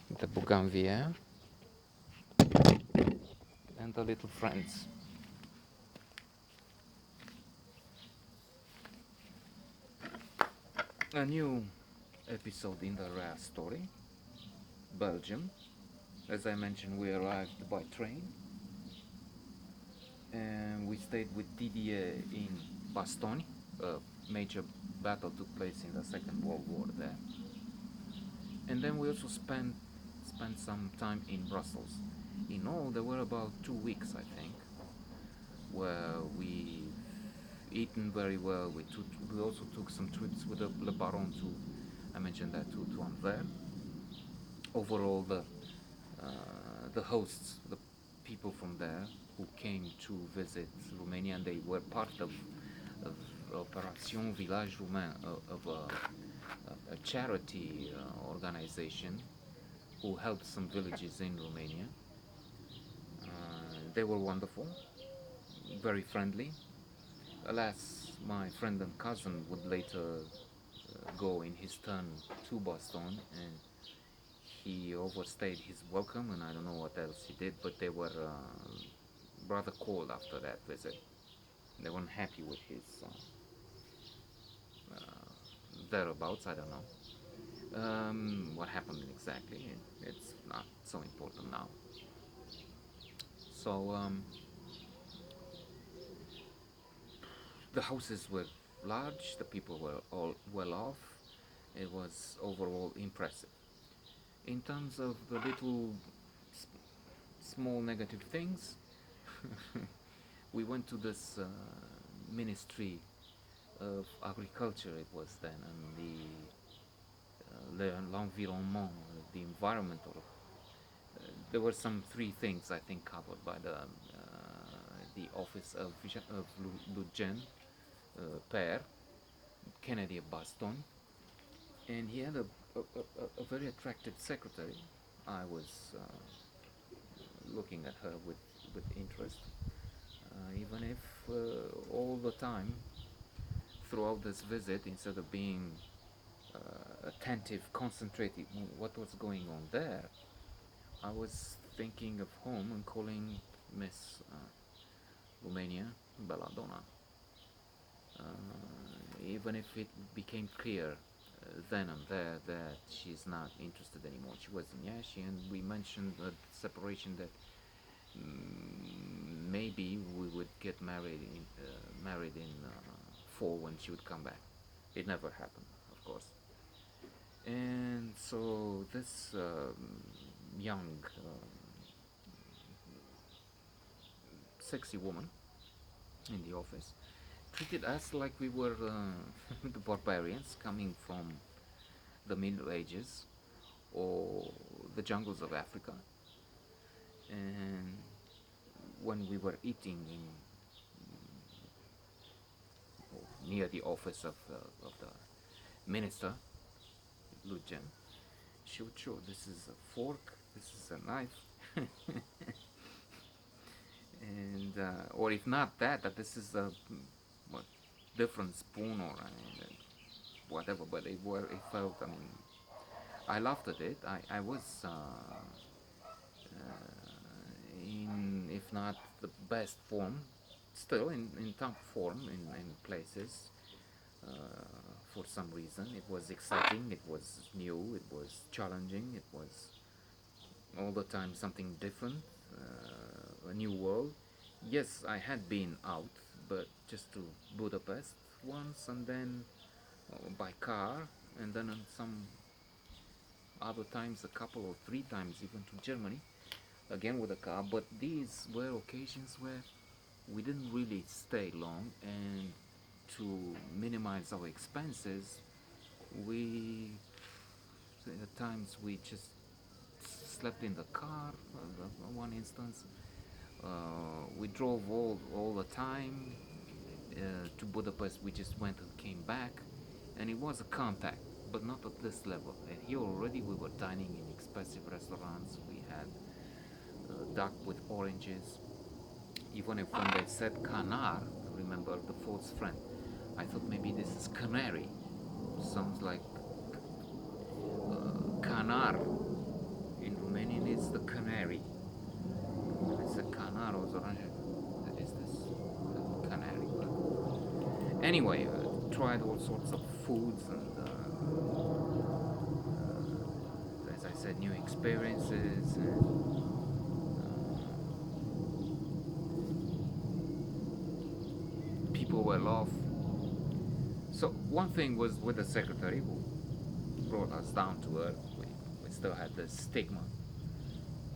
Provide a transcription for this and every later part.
the Bougainville, and the little friends. A new episode in the Rhea story, Belgium. As I mentioned, we arrived by train and we stayed with Didier in Bastogne. A major battle took place in the Second World War there. And then we also spent some time in Brussels. In all, there were about 2 weeks, I think, where we eaten very well. We also took some trips with the Le Baron to, I mentioned that, to Anvers. Overall, the hosts, the people from there who came to visit Romania, and they were part of Operation Village Roumain, of a charity organization who helped some villages in Romania. They were wonderful, very friendly. Alas, my friend and cousin would later go in his turn to Boston, and he overstayed his welcome, and I don't know what else he did, but they were rather cold after that visit. They weren't happy with his thereabouts. I don't know what happened exactly. It's not so important now. So the houses were large, the people were all well off. It was overall impressive. In terms of the little small negative things, we went to this ministry of agriculture, it was then, and l'environnement, the environment. There were some three things I think covered by the office of Lujen Père, Kennedy of Baston, and he had a very attractive secretary. I was looking at her with interest, even if all the time throughout this visit, instead of being attentive, concentrated on what was going on there, I was thinking of home and calling Miss Romania Belladonna. Even if it became clear then and there that she's not interested anymore. She was in Yashi, and we mentioned at separation that maybe we would get married in fall when she would come back. It never happened, of course. And so this young, sexy woman in the office treated us like we were the barbarians coming from the Middle Ages or the jungles of Africa. And when we were eating in near the office of the minister, Lujen, she would show this is a fork, this is a knife, and or if not that this is a what, different spoon or whatever. But it felt. I mean, I laughed at it. I was in, if not the best form, still in top form in places. Uh, for some reason, it was exciting. It was new. It was challenging. It was all the time something different, a new world. Yes, I had been out, but just to Budapest once, and then by car, and then on some other times, a couple or three times even to Germany, again with a car. But these were occasions where we didn't really stay long, and to minimize our expenses, we at times we just slept in the car. One instance, we drove all the time to Budapest. We just went and came back, and it was a contact, but not at this level. And here already we were dining in expensive restaurants. We had duck with oranges. Even if when they said canar, remember the false friend, I thought maybe this is canary. Sounds like canar it's the canary. It's a canaros orange. Is this the canary? But anyway, tried all sorts of foods and, as I said, new experiences. And people were off. So one thing was with the secretary who brought us down to earth. We still had the stigma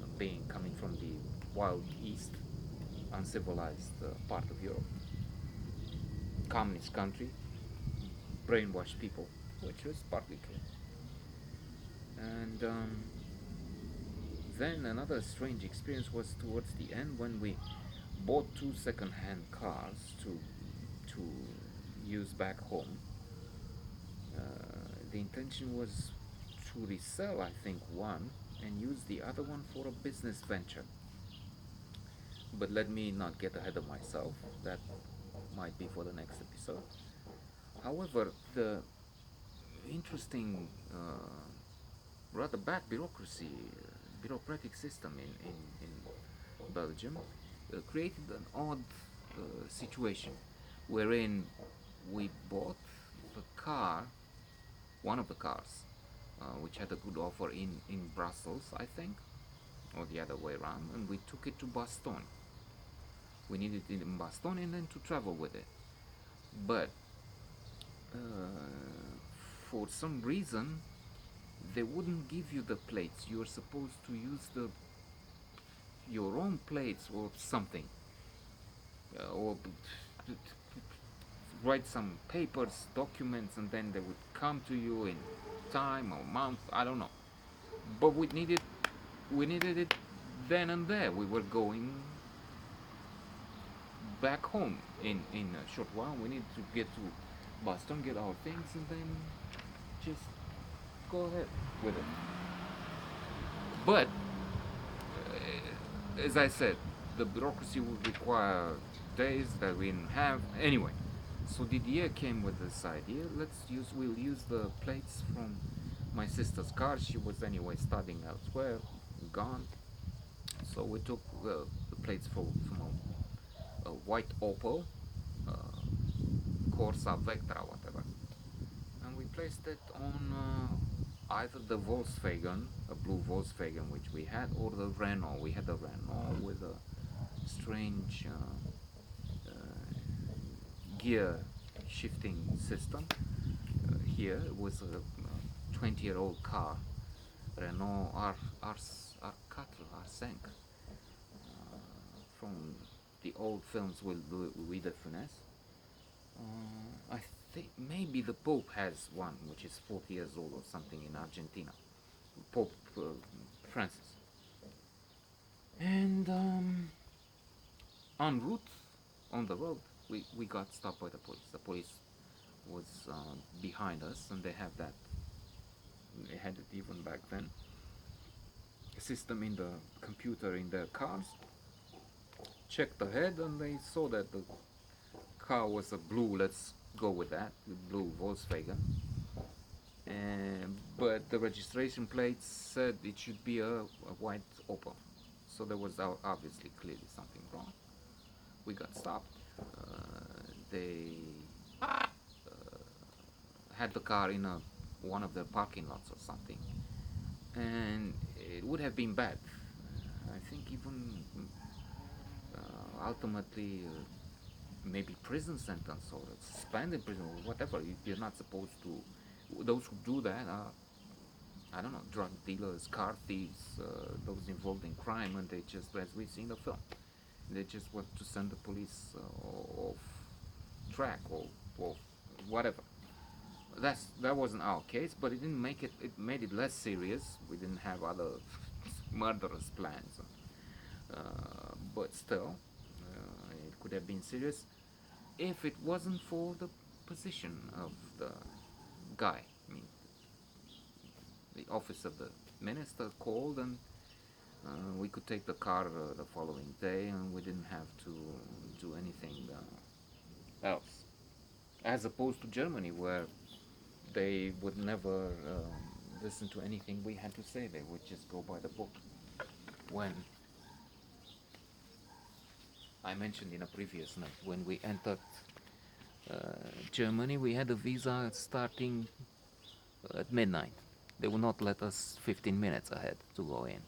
of being coming from the wild east, uncivilized part of Europe, communist country, brainwashed people, which was partly true. And then another strange experience was towards the end when we bought two second-hand cars to use back home. The intention was to resell, I think, one and use the other one for a business venture. But let me not get ahead of myself. That might be for the next episode. However, the interesting, rather bad bureaucratic system in Belgium created an odd situation wherein we bought the car, one of the cars, which had a good offer in Brussels, I think, or the other way around, and we took it to Bastogne. We needed it in Bastogne and then to travel with it. But uh, for some reason, they wouldn't give you the plates. You're supposed to use your own plates or something, or write some papers, documents, and then they would come to you in time or month. I don't know. But we needed it then and there. We were going back home in a short while. We need to get to Boston, get our things, and then just go ahead with it. But as I said, the bureaucracy would require days that we didn't have. Anyway, so Didier came with this idea. We'll use the plates from my sister's car. She was anyway studying elsewhere, gone. So we took the plates from a white Opel, uh, Corsa Vectra, whatever, and we placed it on either the Volkswagen, a blue Volkswagen which we had, or the Renault. We had a Renault with a strange gear shifting system. Here it was a 20-year-old car, Renault R4, R5, from the old films with Louis de Funès. I think maybe the Pope has one which is 40 years old or something in Argentina. Pope Francis. And en route, on the road, we got stopped by the police. The police was behind us, and they have that. They had it even back then. A system in the computer in their cars. Checked ahead, and they saw that the car was a blue. Let's go with that, the blue Volkswagen. But the registration plate said it should be a white Opel. So there was obviously clearly something wrong. We got stopped. They had the car in one of their parking lots or something, and it would have been bad. I think even ultimately maybe prison sentence or suspended prison or whatever. You're not supposed to. Those who do that are, I don't know, drug dealers, car thieves, those involved in crime, and they just, as we see in the film, they just want to send the police off track or whatever. That wasn't our case, but it didn't make it. It made it less serious. We didn't have other murderous plans, but still, it could have been serious if it wasn't for the position of the guy. I mean, the office of the minister called, and we could take the car the following day, and we didn't have to do anything else. As opposed to Germany, where they would never listen to anything we had to say. They would just go by the book. when I mentioned in a previous note, when we entered Germany, we had a visa starting at midnight. They would not let us 15 minutes ahead to go in.